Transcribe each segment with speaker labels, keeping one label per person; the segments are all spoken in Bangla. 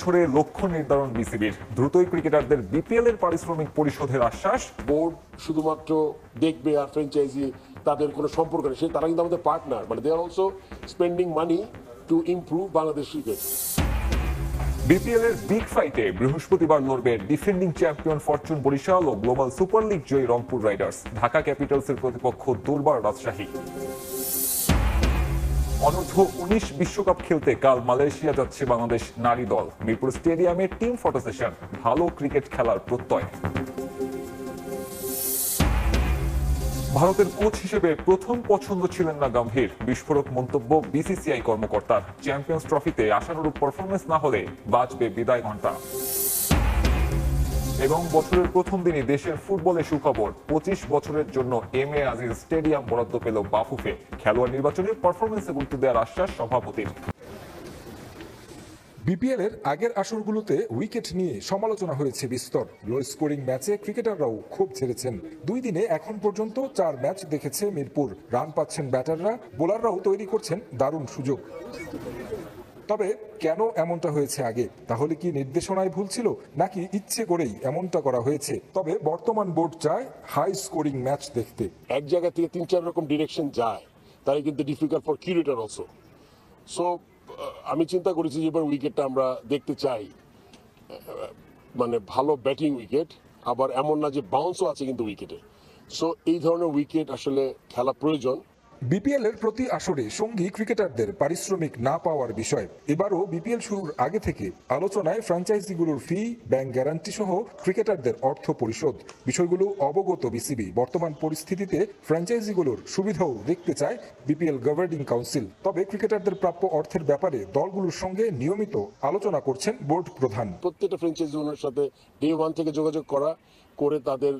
Speaker 1: বছরে লক্ষ্য নির্ধারণ বিসিবির, দ্রুতই ক্রিকেটারদের বিপিএল এর পারিশ্রমিক পরিশোধের আশ্বাস।
Speaker 2: বোর্ড শুধুমাত্র দেখবে আর ফ্র্যাঞ্চাইজি তাদের কোনো সম্পর্ক নেই, তারা কিন্তু আমাদের পার্টনার, মানে they are also spending money to improve Bangladesh cricket.
Speaker 1: BPL এর বিগ ফাইটে বৃহস্পতিবার লড়বে ডিফেন্ডিং চ্যাম্পিয়ন ফরচুন বরিশাল ও গ্লোবাল সুপার লিগ জয়ী রংপুর রাইডার্স। ঢাকা ক্যাপিটালসের প্রতিপক্ষ দুর্বার রাজশাহী। অনূর্ধ্ব 19 বিশ্বকাপ খেলতে কাল মালয়েশিয়া যাচ্ছে বাংলাদেশ নারী দল। মিরপুর স্টেডিয়ামে টিম ফটো সেশন, ভালো ক্রিকেট খেলার প্রত্যয়। ভারতের কোচ হিসেবে প্রথম পছন্দ ছিলেন না গম্ভীর, বিস্ফোরক মন্তব্য বিসিসিআই কর্মকর্তার। চ্যাম্পিয়ন্স ট্রফিতে আশানুরূপ পারফরমেন্স না হলে বাজবে বিদায় ঘণ্টা। এবং বছরের প্রথম দিনই দেশের ফুটবলে সুখবর, 25 বছরের জন্য এম এ আজিজ স্টেডিয়াম বরাদ্দ পেল বাফুফে। খেলোয়াড় নির্বাচনে পারফরমেন্সে গুরুত্ব দেওয়ার আশ্বাস সভাপতির।
Speaker 3: বিপিএল এর আগের আসরগুলোতে উইকেট নিয়ে সমালোচনা হয়েছে বিস্তর। লো স্কোরিং ম্যাচে ক্রিকেটাররাও খুব ছেড়েছেন। 2 দিনে এখন পর্যন্ত 4 ম্যাচ দেখেছে মিরপুর। রান পাচ্ছেন ব্যাটাররা, বোলাররাও তৈরি করছেন দারুণ সুযোগ। তবে কেন এমনটা হয়েছে আগে? তাহলে কি নির্দেশনায় ভুল ছিল, নাকি ইচ্ছে করেই এমনটা করা হয়েছে? তবে বর্তমান বোর্ড চায় হাই স্কোরিং ম্যাচ দেখতে।
Speaker 2: এক জায়গা থেকে 3-4 রকম ডিরেকশন যায়, তাই কিন্তু difficult for curator also. So আমি চিন্তা করেছি যে এবার উইকেটটা আমরা দেখতে চাই, মানে ভালো ব্যাটিং উইকেট, আবার এমন না যে বাউন্সও আছে কিন্তু উইকেটে। সো এই ধরনের উইকেট আসলে খেলা প্রয়োজন।
Speaker 3: বিপিএল এর প্রতি আসরে সঙ্গী ক্রিকেটারদের পারিশ্রমিক না পাওয়ার বিষয় এবারও বিপিএল শুরুর আগে থেকে আলোচনায়। ফ্র্যাঞ্চাইজিগুলোর ফি, ব্যাংক গ্যারান্টি সহ ক্রিকেটারদের অর্থ পরিশোধ বিষয়গুলো অবগত বিসিবি। বর্তমান পরিস্থিতিতে ফ্র্যাঞ্চাইজিগুলোর সুবিধাও দেখতে চায় বিপিএল গভর্নিং কাউন্সিল। তবে ক্রিকেটারদের প্রাপ্য অর্থের ব্যাপারে দলগুলোর সঙ্গে নিয়মিত আলোচনা করছেন বোর্ড প্রধান।
Speaker 2: প্রত্যেকটা ফ্র্যাঞ্চাইজি ওনার সাথে ডে 1 থেকে যোগাযোগ করে তাদের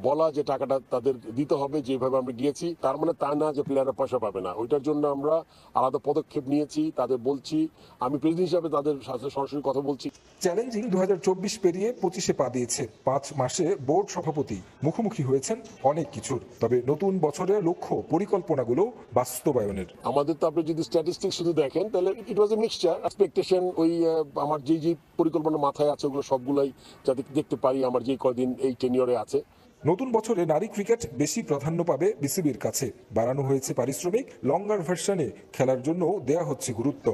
Speaker 2: বলা যে টাকাটা তাদের দিতে হবে, যেভাবে আমরা গিয়েছি। তার মানে তা না যে প্লেয়াররা পয়সা পাবে না, ওইটার জন্য আমরা আলাদা পদক্ষেপ নিয়েছি, তাদের বলছি। আমি প্রেসিডেন্ট হিসাবে তাদের সাথে সরাসরি কথা বলছি।
Speaker 3: চ্যালেঞ্জিং 2024 পেরিয়ে 25-এ পা দিয়েছে। 5 মাসে বোর্ড সভাপতি মুখোমুখি হয়েছেন অনেক কিছুর। তবে নতুন বছরের লক্ষ্য পরিকল্পনাগুলো বাস্তবায়নের।
Speaker 2: আমাদের তো আপনি যদি স্ট্যাটিস্টিক্স শুধু দেখেন তাহলে ইট ওয়াজ এ মিক্সচার এক্সপেকটেশন। ওই আমার যে পরিকল্পনা মাথায় আছে ওগুলো সবগুলাই যাতে দেখতে পারি আমার যে কদিন এই টেনিয়রে আছে।
Speaker 3: নতুন বছরে নারী ক্রিকেট বেশি প্রাধান্য পাবে বিসিবির কাছে। বাড়ানো হয়েছে পারিশ্রমিক, লঙ্গার ভার্সনে খেলার জন্য দেয়া হচ্ছে গুরুত্ব।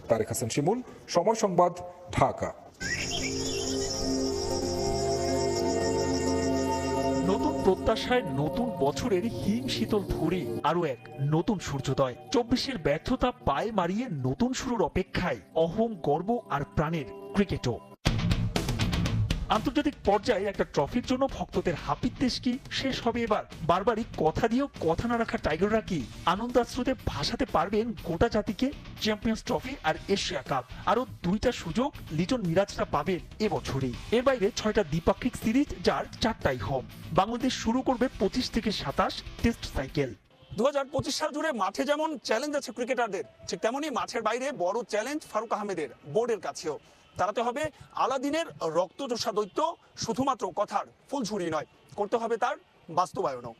Speaker 3: তারেক হাসান শিমুল, সময় সংবাদ, ঢাকা।
Speaker 4: নতুন প্রত্যাশায় নতুন বছরের হিম শীতল ধরে আরো এক নতুন সূর্যোদয়। 24-এর ব্যর্থতা পায়ে মারিয়ে নতুন শুরুর অপেক্ষায় অহম, গর্ব আর প্রাণের ক্রিকেটও। আন্তর্জাতিক পর্যায়ে একটা ট্রফির জন্য ভক্তদের হাপিত্তেশ কি শেষ হবে এবার? বারবারই কথা দিয়েও কথা না রাখা টাইগাররা কি আনন্দাশ্রুতে ভাসাতে পারবেন গোটা জাতিকে? চ্যাম্পিয়ন্স ট্রফি আর এশিয়া কাপ, আরো 2টা সুযোগ লিটন মিরাজরা পাবেন এবছরই। এর বাইরে 6টা দ্বিপাক্ষিক সিরিজ, যার 4টাই হোম। বাংলাদেশ শুরু করবে 25 থেকে 27 টেস্ট সাইকেল।
Speaker 5: 2025 সাল জুড়ে মাঠে যেমন চ্যালেঞ্জ আছে ক্রিকেটারদের, ঠিক তেমনি মাঠের বাইরে বড় চ্যালেঞ্জ ফারুক আহমেদের বোর্ডের কাছেও। তাড়াতে হবে আলাদিনের রক্তচোষা দৈত্য, শুধুমাত্র কথার ফুলঝুরি নয়, করতে হবে তার বাস্তবায়নও।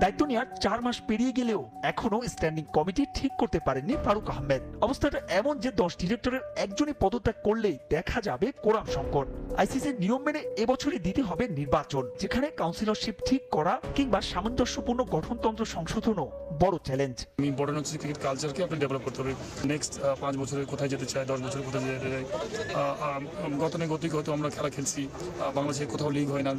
Speaker 4: দায়িত্ব নেওয়ার 4 মাস পেরিয়ে গেলেও এখনো স্ট্যান্ডিং কমিটি ঠিক করতে পারেননি ফারুক আহমেদ। অবস্থাটা এমন যে 10 ডিরেক্টরের একজনই পদত্যাগ করলেই দেখা যাবে কোরাম সংকট। আইসিসির নিয়ম মেনে এবছরই দিতে হবে নির্বাচন, যেখানে কাউন্সিলরশিপ ঠিক করা কিংবা সামঞ্জস্যপূর্ণ গঠনতন্ত্র সংশোধনও বড় চ্যালেঞ্জ।
Speaker 6: ইম্পর্টেন্ট হচ্ছে ক্রিকেট কালচারকে আপনি ডেভেলপ করতে হবে। নেক্সট 5 বছরে কোথায় যেতে চায়, 10 বছরে কোথায় যেতে চায়। গতানুগতিক হয়তো আমরা খেলা খেলছি, বাংলাদেশে কোথাও লিগ হয় না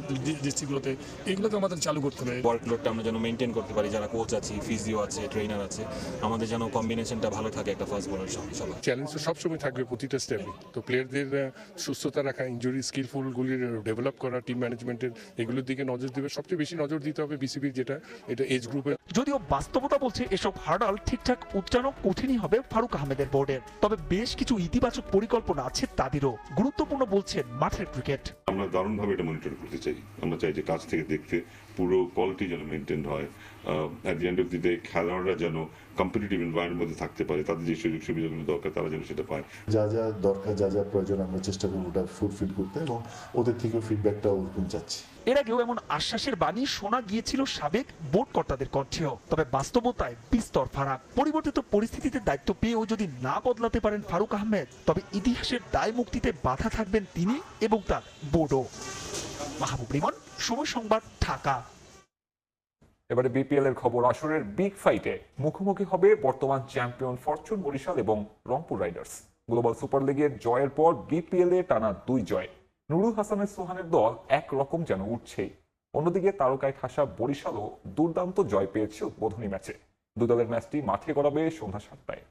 Speaker 6: ডিস্ট্রিক্টগুলোতে, এগুলোকে আমাদের চালু করতে হবে।
Speaker 7: ওয়ার্কলোডটা আমরা যেন মেনটেন করতে পারি, যারা কোচ আছে, ফিজিও আছে, ট্রেনার আছে, আমাদের যেন কম্বিনেশনটা ভালো থাকে একটা ফাস্ট বোলার সঙ্গে। সবার
Speaker 8: চ্যালেঞ্জ তো সবসময় থাকবে প্রতিটা স্টেপে। তো প্লেয়ারদের সুস্থতা রাখা, ইনজুরি স্কিলফুলগুলির ডেভেলপ করা, টিম ম্যানেজমেন্টের এগুলোর দিকে নজর দেবে। সবচেয়ে বেশি নজর দিতে হবে বিসিবির, এটা এজ গ্রুপের।
Speaker 4: যদিও বাস্তবতা বলছে এসব হার্ডাল ঠিকঠাক উচ্চারণ কঠিনই হবে ফারুক আহমেদের বোর্ডের। তবে বেশ কিছু ইতিবাচক পরিকল্পনা আছে তাদেরও। গুরুত্বপূর্ণ বলছেন মাঠের ক্রিকেট।
Speaker 9: আমরা দারুণভাবে এটা মনিটর করতে চাই। আমরা চাই যে কাছ থেকে দেখতে পুরো কোয়ালিটি যেন মেনটেন হয়, at the end of the day খেলোয়াড়রা যেন কম্পিটিটিভ এনভায়রনমেন্টের মধ্যে থাকতে পারে, তাদের যে সুযোগ সুবিধাগুলো দরকার তারা যেন সেটা পায়।
Speaker 10: যা যা দরকার, যা যা প্রয়োজন আমরা চেষ্টা করবো ওটা ফুলফিল করতে, এবং ওদের থেকেও ফিডব্যাকটা ওরকম চাচ্ছি।
Speaker 4: এর আগেও এমন আশ্বাসের বাণী শোনা গিয়েছিল সাবেক বোর্ড কর্তাদের কণ্ঠেও, তবে বাস্তবতায় বিস্তর ফারাক। পরিবর্তিত পরিস্থিতিতে দায়িত্ব পেয়েও যদি না বদলাতে পারেন ফারুক আহমেদ, তবে ইতিহাসের দায় মুক্তিতে বাধা থাকবেন তিনি এবং তার বোর্ডও। মাহবুব রিমন, সময় সংবাদ, ঢাকা।
Speaker 1: এবারে বিপিএল এর খবর। আসরের বিগ ফাইটে মুখোমুখি হবে বর্তমান চ্যাম্পিয়ন ফরচুন বরিশাল এবং রংপুর রাইডার্স। গ্লোবাল সুপার লিগের জয়ের পর বিপিএল এ টানা 2 জয়। নুরুল হাসানের সোহানের দল একরকম যেন উঠছেই। অন্যদিকে তারকায় ঠাসা বরিশালও দুর্দান্ত জয় পেয়েছে উদ্বোধনী ম্যাচে। দুই দলের ম্যাচটি মাঠে গড়াবে সন্ধ্যা 7টায়।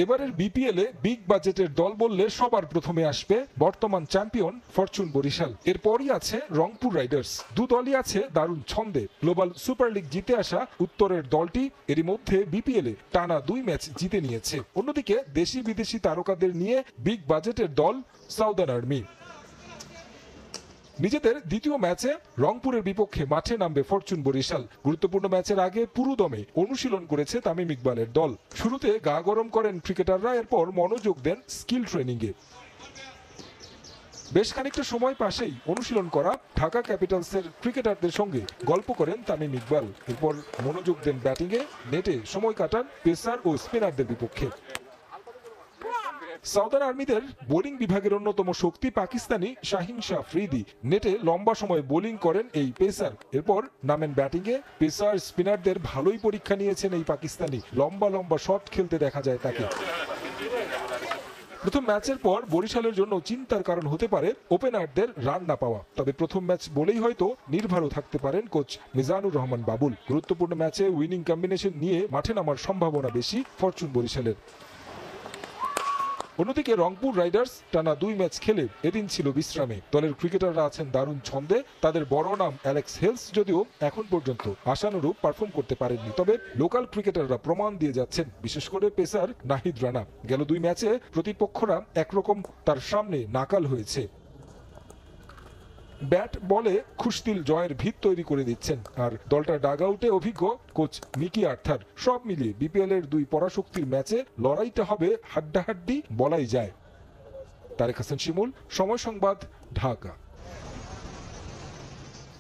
Speaker 3: এবারের বিপিএল এ বিগ বাজেটের দল বললে সবার প্রথমে আসবে বর্তমান চ্যাম্পিয়ন ফরচুন বরিশাল, এরপরই আছে রংপুর রাইডার্স। দু দলই আছে দারুণ ছন্দে। গ্লোবাল সুপার লিগ জিতে আসা উত্তরের দলটি এরই মধ্যে বিপিএল এ টানা 2 ম্যাচ জিতে নিয়েছে। অন্যদিকে দেশি বিদেশি তারকাদের নিয়ে বিগ বাজেটের দল সাউদার্ন আর্মি। নিজেদের দ্বিতীয় ম্যাচে রংপুরের বিপক্ষে মাঠে নামবে ফরচুন বরিশাল। গুরুত্বপূর্ণ ম্যাচের আগে পুরোদমে অনুশীলন করেছে তামিম ইকবালের দল। শুরুতে গা গরম করেন ক্রিকেটাররা, এরপর মনোযোগ দেন স্কিল ট্রেনিংয়ে। বেশ খানিকটা সময় পাশেই অনুশীলন করা ঢাকা ক্যাপিটালসের ক্রিকেটারদের সঙ্গে গল্প করেন তামিম ইকবাল। এরপর মনোযোগ দেন ব্যাটিংয়ে, নেটে সময় কাটান পেসার ও স্পিনারদের বিপক্ষে। সাউদার্ন আর্মিদের বোলিং বিভাগের অন্যতম শক্তি পাকিস্তানি শাহিন শাহ আফ্রিদি। নেটে লম্বা সময় বোলিং করেন এই পেসার। এরপর নামেন ব্যাটিংয়ে। পেসার স্পিনারদের ভালোই পরীক্ষা নিয়েছেন এই পাকিস্তানি। লম্বা লম্বা শট খেলতে দেখা যায় তাকে। প্রথম ম্যাচের পর বরিশালের জন্য চিন্তার কারণ হতে পারে ওপেনারদের রান না পাওয়া। তবে প্রথম ম্যাচ বলেই হয়তো নির্ভরও থাকতে পারেন কোচ মিজানুর রহমান বাবুল। গুরুত্বপূর্ণ ম্যাচে উইনিং কম্বিনেশন নিয়ে মাঠে নামার সম্ভাবনা বেশি ফরচুন বরিশালের। অন্যদিকে রংপুর রাইডার্স টানা 2 ম্যাচ খেলে এদিন ছিল বিশ্রামে। দলের ক্রিকেটাররা আছেন দারুণ ছন্দে। তাদের বড় নাম অ্যালেক্স হেলস যদিও এখন পর্যন্ত আশানুরূপ পারফর্ম করতে পারেননি, তবে লোকাল ক্রিকেটাররা প্রমাণ দিয়ে যাচ্ছেন, বিশেষ করে পেসার নাহিদ রানা। গেল 2 ম্যাচে প্রতিপক্ষরা একরকম তার সামনে নাকাল হয়েছে। ব্যাট বলে খুশদিল জয়ের ভিত তৈরি করে দিচ্ছেন। আর দলটার ডাগআউটে অভিজ্ঞ কোচ মিকি আর্থার। সব মিলিয়ে বিপিএল এর 2 পরাশক্তির ম্যাচে লড়াইটা হবে হাড্ডাহাড্ডি বলাই যায়। তারেক হাসান শিমুল, সময় সংবাদ, ঢাকা।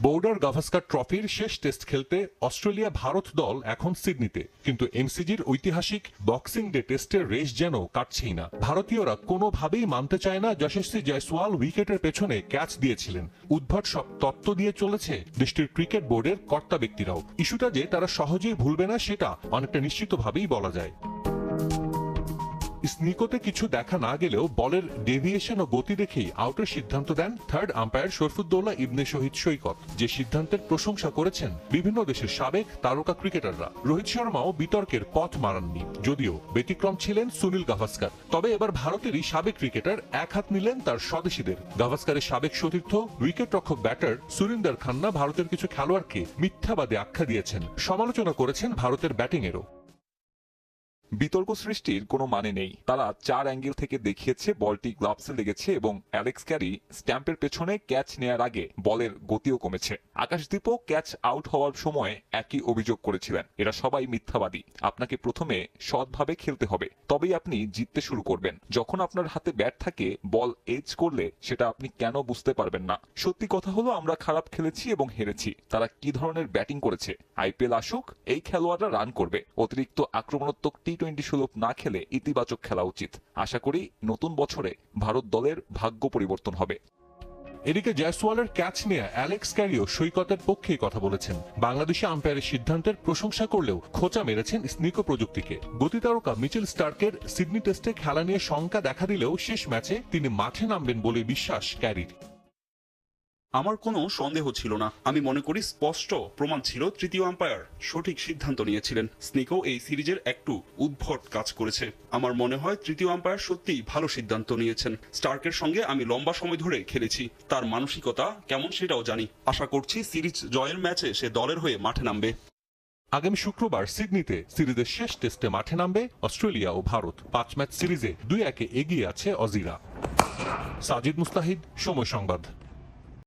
Speaker 11: বোর্ডার গাভাস্কার ট্রফির শেষ টেস্ট খেলতে অস্ট্রেলিয়া ভারত দল এখন সিডনিতে, কিন্তু এমসিজির ঐতিহাসিক বক্সিং ডে টেস্টের রেস যেন কাটছেই না। ভারতীয়রা কোনোভাবেই মানতে চায় না যশস্বী জয়সওয়াল উইকেটের পেছনে ক্যাচ দিয়েছিলেন। উদ্ভট সব তত্ত্ব দিয়ে চলেছে দেশটির ক্রিকেট বোর্ডের কর্তা ব্যক্তিরাও। ইস্যুটা যে তারা সহজেই ভুলবে না সেটা অনেকটা নিশ্চিতভাবেই বলা যায়। স্নিকোতে কিছু দেখা না গেলেও বলের ডেভিয়েশন ও গতি দেখেই আউটের সিদ্ধান্ত দেন থার্ড আম্পায়ার শরফুদ্দৌলা ইবনে শহীদ সৈকত, যে সিদ্ধান্তের প্রশংসা করেছেন বিভিন্ন দেশের সাবেক তারকা ক্রিকেটাররা। রোহিত শর্মাও বিতর্কের পথ মারাননি, যদিও ব্যতিক্রম ছিলেন সুনীল গাভাস্কার। তবে এবার ভারতেরই সাবেক ক্রিকেটার এক হাত নিলেন তার স্বদেশীদের। গাভাস্কারের সাবেক সতীর্থ উইকেট রক্ষক ব্যাটার সুরিন্দর খান্না ভারতের কিছু খেলোয়াড়কে মিথ্যাবাদী আখ্যা দিয়েছেন, সমালোচনা করেছেন ভারতের ব্যাটিংয়েরও।
Speaker 1: বিতর্ক সৃষ্টির কোনো মানে নেই। তারা 4 অ্যাঙ্গেল থেকে দেখিয়েছে বলটি গ্লাভসে লেগেছে এবং অ্যালেক্স ক্যারি স্ট্যাম্পের পেছনে ক্যাচ নেয়ার আগে বলের গতিও কমেছে। আকাশদীপও ক্যাচ আউট হওয়ার সময় একই অভিযোগ করেছিলেন। এরা সবাই মিথ্যাবাদী। আপনাকে প্রথমে সৎভাবে খেলতে হবে, তবেই আপনি জিততে শুরু করবেন। যখন আপনার হাতে ব্যাট থাকে, বল এজ করলে সেটা আপনি কেন বুঝতে পারবেন না। সত্যি কথা হলো আমরা খারাপ খেলেছি এবং হেরেছি। তারা কি ধরনের ব্যাটিং করেছে। আইপিএল আসুক, এই খেলোয়াড়রা রান করবে। অতিরিক্ত আক্রমণাত্মক টি-20 সুলভ না খেলে ইতিবাচক খেলা উচিত। আশা করি নতুন বছরে ভারত দলের ভাগ্য পরিবর্তন হবে।
Speaker 11: এদিকে জয়সওয়ালের ক্যাচ নিয়ে অ্যালেক্স ক্যারিও সৈকতের পক্ষেই কথা বলেছেন। বাংলাদেশি আম্পায়ারের সিদ্ধান্তের প্রশংসা করলেও খোঁচা মেরেছেন স্নিকো প্রযুক্তিকে। গতিতারকা মিচেল স্টার্কের সিডনি টেস্টে খেলা নিয়ে শঙ্কা দেখা দিলেও শেষ ম্যাচে তিনি মাঠে নামবেন বলে বিশ্বাস ক্যারির।
Speaker 12: আমার কোনো সন্দেহ ছিল না। আমি মনে করি স্পষ্ট প্রমাণ ছিল তৃতীয় আম্পায়ার সঠিক সিদ্ধান্ত নিয়েছিলেন। স্নিকো এই সিরিজের একটু উদ্ভট কাজ করেছে। আমার মনে হয় তৃতীয় আম্পায়ার সত্যিই ভালো সিদ্ধান্ত নিয়েছেন। স্টার্কের সঙ্গে আমি লম্বা সময় ধরে খেলেছি, তার মানসিকতা কেমন সেটাও জানি। আশা করছি সিরিজ জয়ের ম্যাচে সে দলের হয়ে মাঠে নামবে।
Speaker 11: আগামী শুক্রবার সিডনিতে সিরিজের শেষ টেস্টে মাঠে নামবে অস্ট্রেলিয়া ও ভারত। 5 ম্যাচ সিরিজে 2-1 এগিয়ে আছে অজিরা। সাজিদ মুস্তাহিদ, সময় সংবাদ।